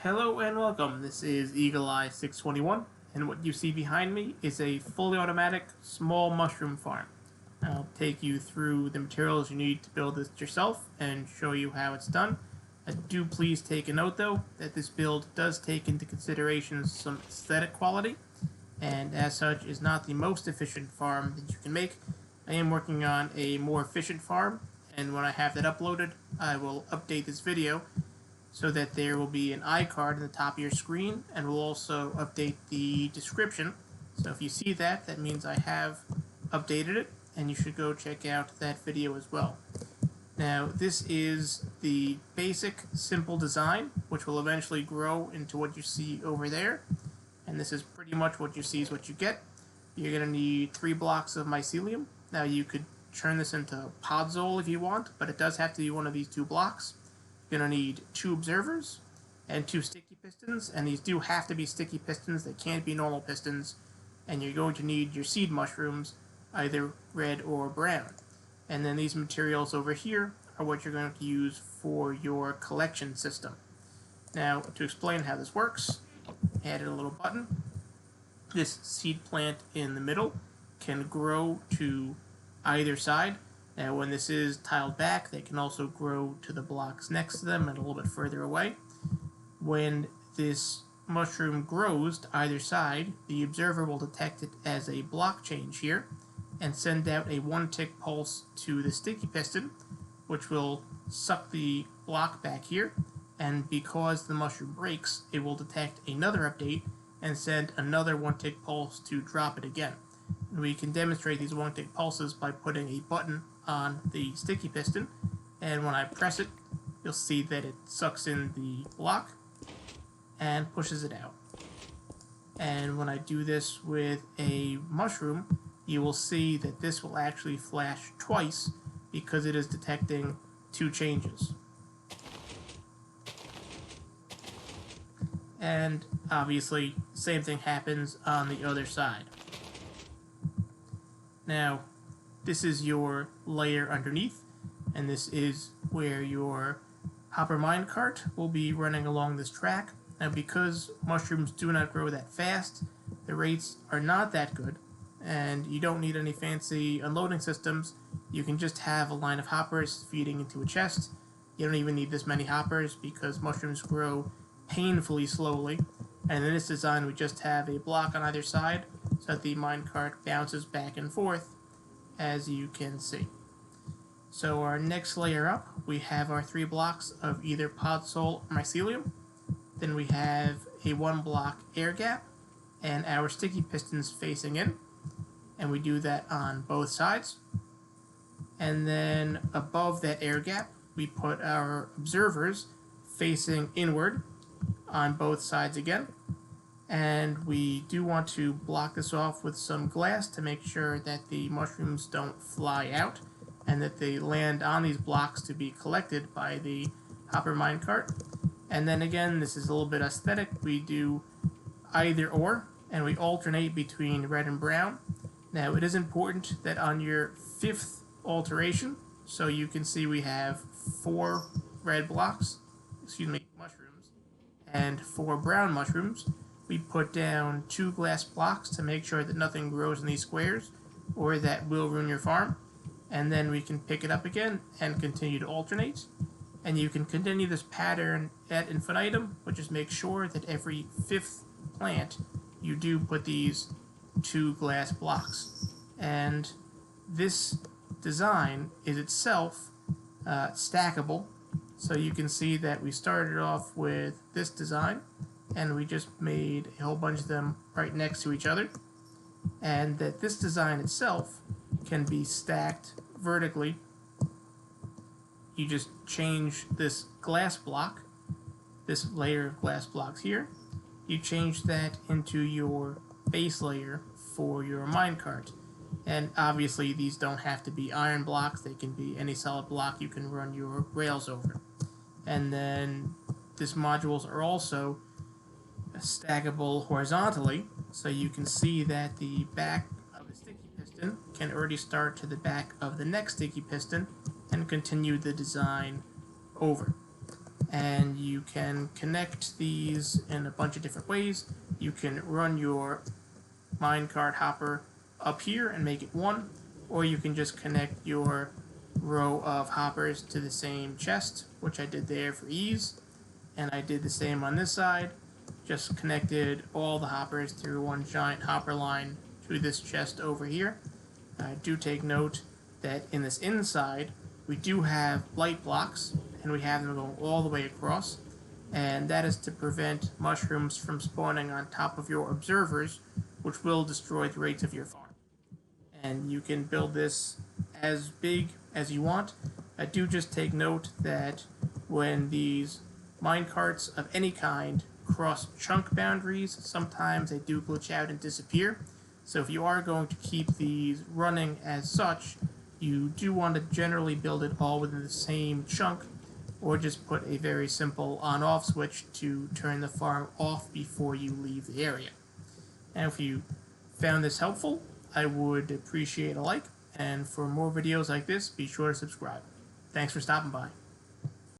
Hello and welcome. This is Eagle Eye 621, and what you see behind me is a fully automatic small mushroom farm. I'll take you through the materials you need to build this yourself and show you how it's done. Do please take a note though that this build does take into consideration some aesthetic quality, and as such is not the most efficient farm that you can make. I am working on a more efficient farm, and when I have that uploaded, I will update this video so that there will be an iCard in the top of your screen, and we'll also update the description. So if you see that, that means I have updated it, and you should go check out that video as well. Now, this is the basic, simple design, which will eventually grow into what you see over there. And this is pretty much what you see is what you get. You're going to need 3 blocks of mycelium. Now, you could turn this into podzol if you want, but it does have to be one of these 2 blocks. You're going to need 2 observers and 2 sticky pistons, and these do have to be sticky pistons. They can't be normal pistons. And you're going to need your seed mushrooms, either red or brown. And then these materials over here are what you're going to use for your collection system. Now, to explain how this works, added a little button. This seed plant in the middle can grow to either side. Now, when this is tiled back, they can also grow to the blocks next to them and a little bit further away. When this mushroom grows to either side, the observer will detect it as a block change here and send out a 1-tick pulse to the sticky piston, which will suck the block back here, and because the mushroom breaks, it will detect another update and send another 1-tick pulse to drop it again. And we can demonstrate these 1-tick pulses by putting a button on the sticky piston, and when I press it, you'll see that it sucks in the block and pushes it out. And when I do this with a mushroom, you will see that this will actually flash twice because it is detecting 2 changes. And obviously, same thing happens on the other side. Now, this is your layer underneath, and this is where your hopper minecart will be running along this track. Now, because mushrooms do not grow that fast, the rates are not that good, and you don't need any fancy unloading systems. You can just have a line of hoppers feeding into a chest. You don't even need this many hoppers because mushrooms grow painfully slowly. And in this design, we just have a block on either side so that the minecart bounces back and forth, as you can see. So our next layer up, we have our 3 blocks of either podzol or mycelium. Then we have a 1-block air gap and our sticky pistons facing in. And we do that on both sides. And then above that air gap, we put our observers facing inward on both sides again. And we do want to block this off with some glass to make sure that the mushrooms don't fly out and that they land on these blocks to be collected by the hopper minecart. And then again, this is a little bit aesthetic. We do either or, and we alternate between red and brown. Now, it is important that on your 5th alteration, so you can see we have 4 red blocks, mushrooms, and 4 brown mushrooms. We put down 2 glass blocks to make sure that nothing grows in these squares, or that will ruin your farm. And then we can pick it up again and continue to alternate. And you can continue this pattern ad infinitum, but just make sure that every 5th plant you do put these 2 glass blocks. And this design is itself stackable. So you can see that we started off with this design, and we just made a whole bunch of them right next to each other. And that this design itself can be stacked vertically. You just change this glass block, this layer of glass blocks here, you change that into your base layer for your minecart. And obviously these don't have to be iron blocks, they can be any solid block you can run your rails over. And then these modules are also stackable horizontally, so you can see that the back of the sticky piston can already start to the back of the next sticky piston and continue the design over. and you can connect these in a bunch of different ways. You can run your minecart hopper up here and make it one, or you can just connect your row of hoppers to the same chest, which I did there for ease, and I did the same on this side. Just connected all the hoppers through one giant hopper line to this chest over here. Do take note that in this inside we do have light blocks, and we have them going all the way across, and that is to prevent mushrooms from spawning on top of your observers, which will destroy the rates of your farm. And you can build this as big as you want. Do just take note that when these minecarts of any kind cross chunk boundaries, sometimes they do glitch out and disappear. So if you are going to keep these running as such, you do want to generally build it all within the same chunk, or just put a very simple on-off switch to turn the farm off before you leave the area. And if you found this helpful, I would appreciate a like, and for more videos like this, be sure to subscribe. Thanks for stopping by.